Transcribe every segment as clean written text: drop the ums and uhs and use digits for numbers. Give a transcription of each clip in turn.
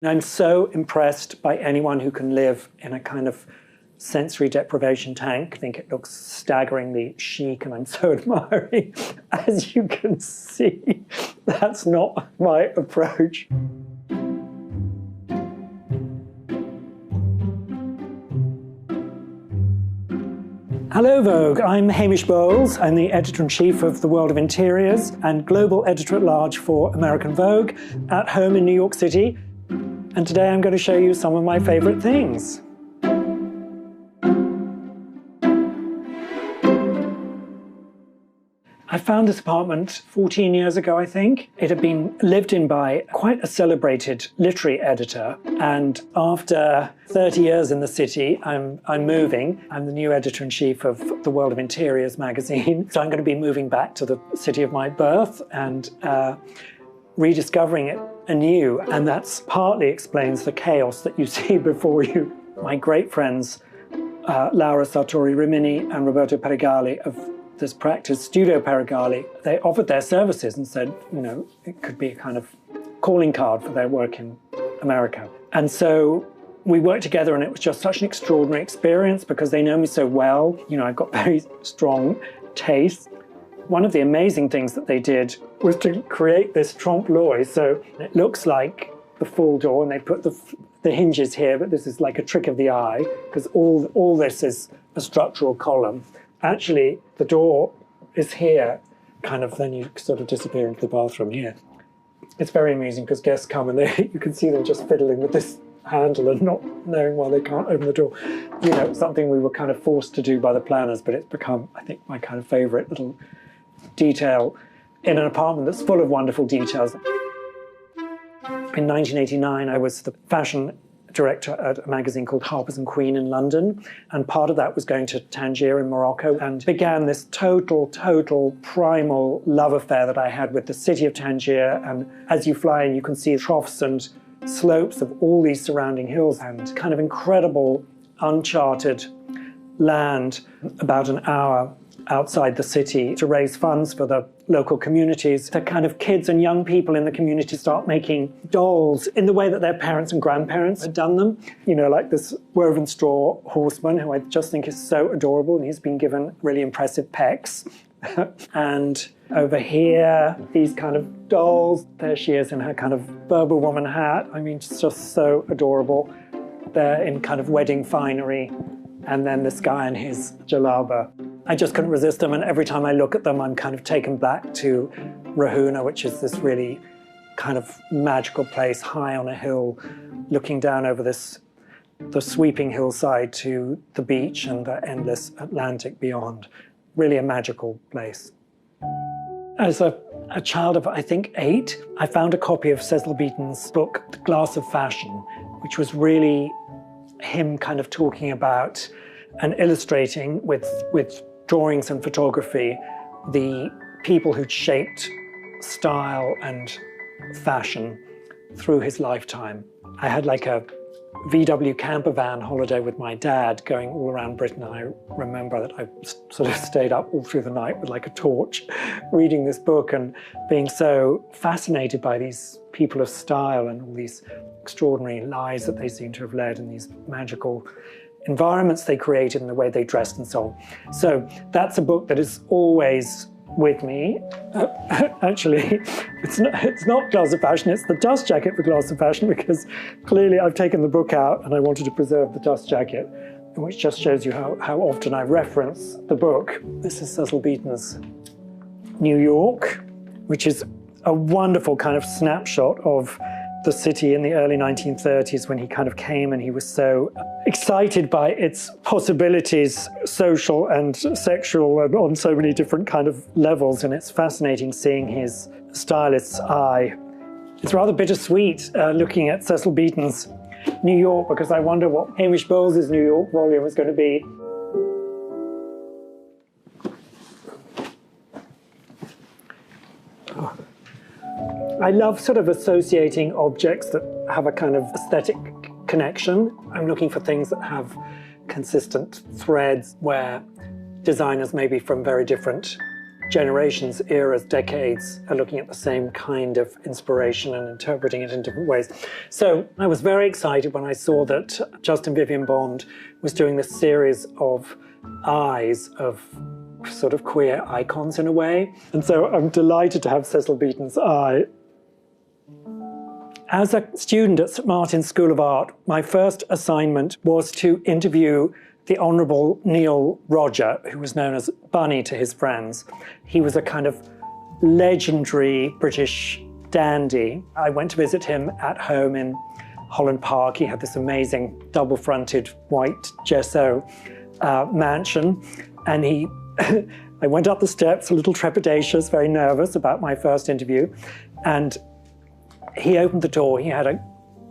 I'm so impressed by anyone who can live in a kind of sensory deprivation tank. I think it looks staggeringly chic, and I'm so admiring. As you can see, that's not my approach. Hello Vogue, I'm Hamish Bowles. I'm the editor-in-chief of The World of Interiors and global editor-at-large for American Vogue, at home in New York City. And today I'm going to show you some of my favorite things. I found this apartment 14 years ago, I think. It had been lived in by quite a celebrated literary editor. And after 30 years in the city, I'm moving. I'm the new editor-in-chief of The World of Interiors magazine. So I'm going to be moving back to the city of my birth and rediscovering it anew. And that's partly explains the chaos that you see before you. My great friends, Laura Sartori Rimini and Roberto Perigali of this practice, Studio Perigali, they offered their services and said, you know, it could be a kind of calling card for their work in America. And so we worked together, and it was just such an extraordinary experience because they know me so well. You know, I've got very strong taste. One of the amazing things that they did was to create this trompe-l'oeil. So it looks like the full door, and they put the hinges here, but this is like a trick of the eye because all this is a structural column. Actually, the door is here, kind of, then you sort of disappear into the bathroom here. It's very amusing because guests come and you can see them just fiddling with this handle and not knowing why they can't open the door. You know, something we were kind of forced to do by the planners, but it's become, I think, my kind of favorite little detail in an apartment that's full of wonderful details. In 1989, I was the fashion director at a magazine called Harper's and Queen in London, and part of that was going to Tangier in Morocco, and began this total primal love affair that I had with the city of Tangier. And as you fly in, you can see troughs and slopes of all these surrounding hills and kind of incredible uncharted land about an hour outside the city to raise funds for the local communities. The kind of kids and young people in the community start making dolls in the way that their parents and grandparents had done them. You know, like this woven straw horseman, who I just think is so adorable, and he's been given really impressive pecs. And over here, these kind of dolls. There she is in her kind of Berber woman hat. I mean, it's just so adorable. They're in kind of wedding finery. And then this guy in his jalaba. I just couldn't resist them, and every time I look at them, I'm kind of taken back to Rahuna, which is this really kind of magical place high on a hill, looking down over the sweeping hillside to the beach and the endless Atlantic beyond. Really a magical place. As a child of, I think, 8, I found a copy of Cecil Beaton's book, The Glass of Fashion, which was really him kind of talking about and illustrating with drawings and photography the people who'd shaped style and fashion through his lifetime. I had like a VW camper van holiday with my dad going all around Britain. I remember that I sort of stayed up all through the night with like a torch reading this book and being so fascinated by these people of style and all these extraordinary lives that they seem to have led and these magical environments they created and the way they dressed and so on. So that's a book that is always with me. Actually, it's not Glass of Fashion, it's the dust jacket for Glass of Fashion, because clearly I've taken the book out and I wanted to preserve the dust jacket, which just shows you how often I reference the book. This is Cecil Beaton's New York, which is a wonderful kind of snapshot of the city in the early 1930s when he kind of came, and he was so excited by its possibilities, social and sexual, and on so many different kind of levels. And it's fascinating seeing his stylist's eye. It's rather bittersweet looking at Cecil Beaton's New York, because I wonder what Hamish Bowles' New York volume is going to be. I love sort of associating objects that have a kind of aesthetic connection. I'm looking for things that have consistent threads where designers maybe from very different generations, eras, decades are looking at the same kind of inspiration and interpreting it in different ways. So I was very excited when I saw that Justin Vivian Bond was doing this series of eyes of sort of queer icons in a way. And so I'm delighted to have Cecil Beaton's eye. As a student at St Martin's School of Art, my first assignment was to interview the Honourable Neil Rodger, who was known as Bunny to his friends. He was a kind of legendary British dandy. I went to visit him at home in Holland Park. He had this amazing double-fronted white gesso mansion, and I went up the steps a little trepidatious, very nervous about my first interview, and he opened the door. He had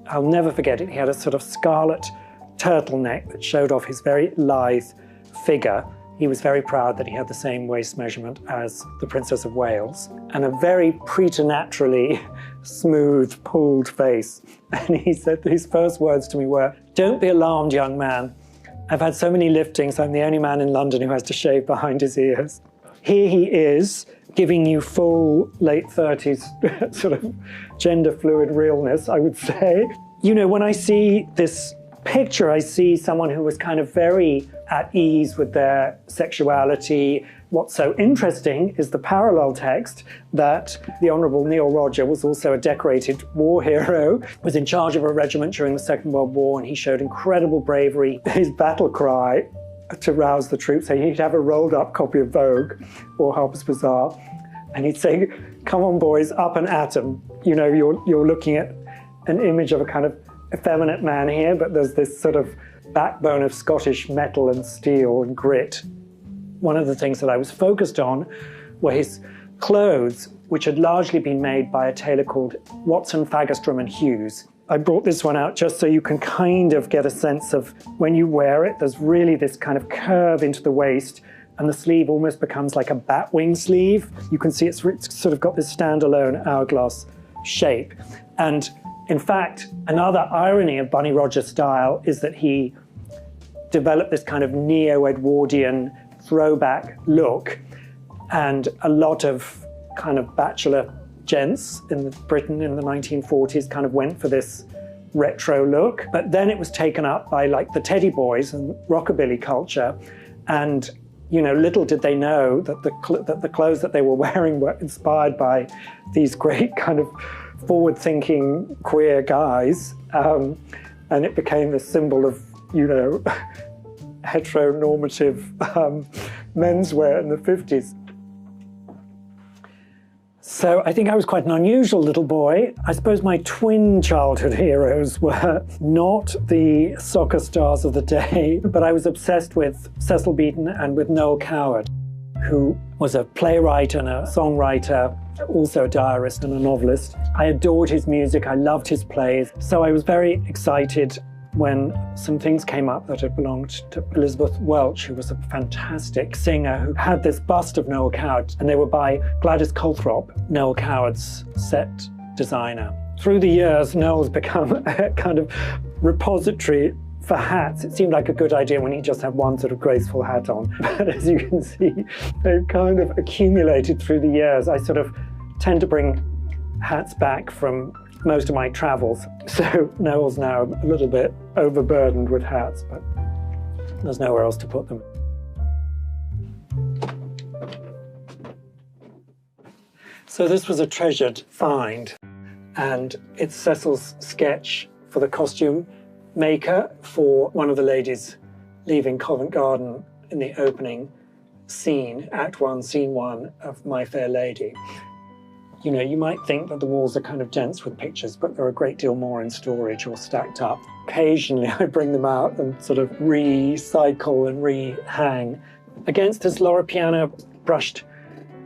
I'll never forget it, he had a sort of scarlet turtleneck that showed off his very lithe figure. He was very proud that he had the same waist measurement as the Princess of Wales, and a very preternaturally smooth, pulled face. And he said his first words to me were, "Don't be alarmed, young man. I've had so many liftings, I'm the only man in London who has to shave behind his ears." Here he is, giving you full late 30s sort of gender fluid realness, I would say. You know, when I see this picture, I see someone who was kind of very at ease with their sexuality. What's so interesting is the parallel text that the Honourable Neil Rodger was also a decorated war hero, was in charge of a regiment during the Second World War, and he showed incredible bravery. His battle cry to rouse the troops, so he'd have a rolled up copy of Vogue or Harper's Bazaar, and he'd say, "Come on boys, up and at 'em." You know, you're looking at an image of a kind of effeminate man here, but there's this sort of backbone of Scottish metal and steel and grit. One of the things that I was focused on were his clothes, which had largely been made by a tailor called Watson, Fagerstrom and Hughes. I brought this one out just so you can kind of get a sense of when you wear it, there's really this kind of curve into the waist, and the sleeve almost becomes like a batwing sleeve. You can see it's sort of got this standalone hourglass shape. And in fact, another irony of Bunny Rodger's style is that he developed this kind of neo-Edwardian throwback look, and a lot of kind of bachelor gents in Britain in the 1940s kind of went for this retro look. But then it was taken up by like the Teddy Boys and rockabilly culture, and you know, little did they know that the clothes that they were wearing were inspired by these great kind of forward-thinking queer guys, and it became a symbol of, you know, heteronormative menswear in the 50s. So I think I was quite an unusual little boy. I suppose my twin childhood heroes were not the soccer stars of the day, but I was obsessed with Cecil Beaton and with Noel Coward, who was a playwright and a songwriter, also a diarist and a novelist. I adored his music, I loved his plays, so I was very excited when some things came up that had belonged to Elizabeth Welch, who was a fantastic singer who had this bust of Noel Coward, and they were by Gladys Calthrop, Noel Coward's set designer. Through the years, Noel's become a kind of repository for hats. It seemed like a good idea when he just had one sort of graceful hat on. But as you can see, they've kind of accumulated through the years. I sort of tend to bring hats back from most of my travels. So Noel's now a little bit overburdened with hats, but there's nowhere else to put them. So this was a treasured find, and it's Cecil's sketch for the costume maker for one of the ladies leaving Covent Garden in the opening scene, Act 1, Scene 1 of My Fair Lady. You know, you might think that the walls are kind of dense with pictures, but there are a great deal more in storage or stacked up. Occasionally I bring them out and sort of recycle and re-hang. Against this Loro Piana brushed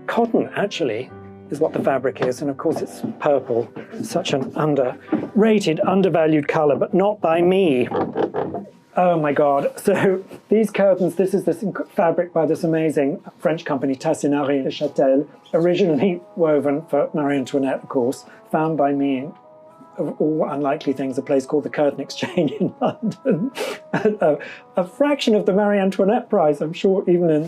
cotton, actually, is what the fabric is, and of course it's purple. Such an underrated, undervalued colour, but not by me. Oh my God. So these curtains, this is this fabric by this amazing French company, Tassinari de Châtel, originally woven for Marie Antoinette, of course, found by me, of all unlikely things, a place called the Curtain Exchange in London, at a fraction of the Marie Antoinette price, I'm sure, even in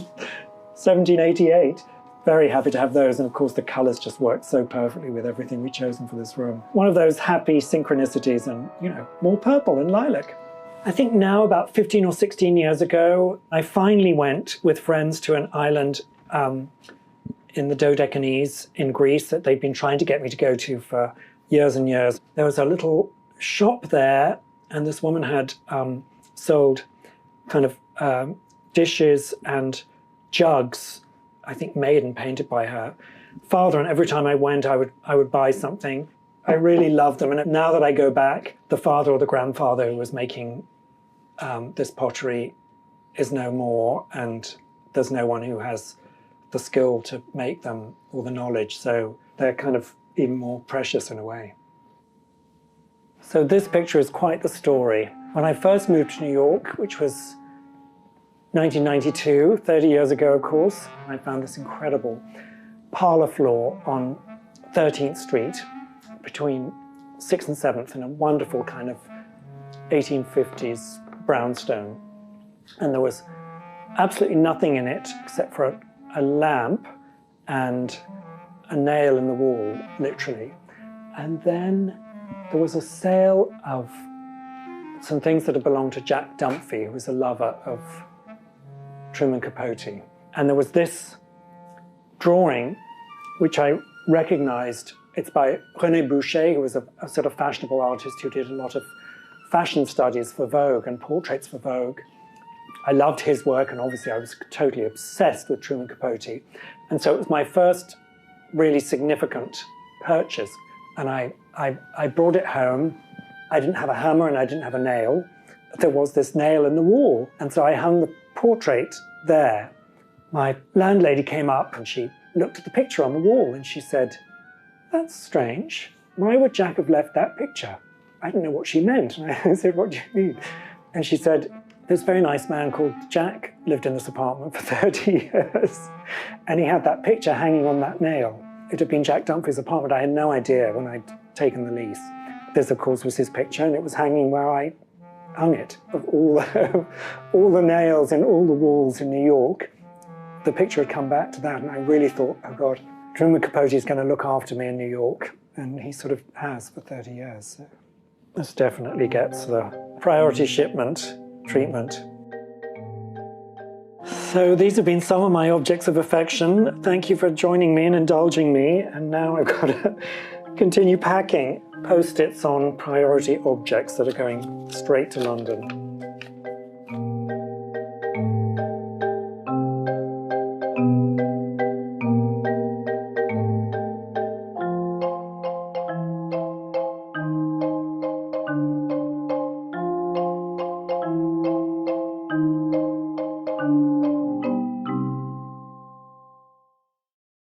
1788. very happy to have those. And of course, the colours just worked so perfectly with everything we'd chosen for this room. One of those happy synchronicities and, you know, more purple and lilac. I think now about 15 or 16 years ago, I finally went with friends to an island in the Dodecanese in Greece that they'd been trying to get me to go to for years and years. There was a little shop there, and this woman had sold kind of dishes and jugs, I think made and painted by her father. And every time I went, I would buy something. I really loved them. And now that I go back, the father or the grandfather who was making this pottery is no more, and there's no one who has the skill to make them or the knowledge. So they're kind of even more precious in a way. So this picture is quite the story. When I first moved to New York, which was 1992, 30 years ago, of course, I found this incredible parlor floor on 13th Street between 6th and 7th in a wonderful kind of 1850s brownstone. And there was absolutely nothing in it except for a lamp and a nail in the wall, literally. And then there was a sale of some things that had belonged to Jack Dunphy, who was a lover of Truman Capote. And there was this drawing, which I recognized. It's by René Boucher, who was a sort of fashionable artist who did a lot of fashion studies for Vogue and portraits for Vogue. I loved his work, and obviously I was totally obsessed with Truman Capote. And so it was my first really significant purchase. And I brought it home. I didn't have a hammer and I didn't have a nail. There was this nail in the wall. And so I hung the portrait there. My landlady came up and she looked at the picture on the wall and she said, "That's strange. Why would Jack have left that picture?" I didn't know what she meant. And I said, "What do you mean?" And she said, "This very nice man called Jack lived in this apartment for 30 years. And he had that picture hanging on that nail. It had been Jack Dunphy's apartment. I had no idea when I'd taken the lease. This, of course, was his picture, and it was hanging where I hung it, of all the nails in all the walls in New York. The picture had come back to that, and I really thought, oh God, Truman Capote is going to look after me in New York. And he sort of has for 30 years. So this definitely gets the priority shipment treatment. So these have been some of my objects of affection. Thank you for joining me and indulging me. And now I've got to continue packing Post-its on priority objects that are going straight to London.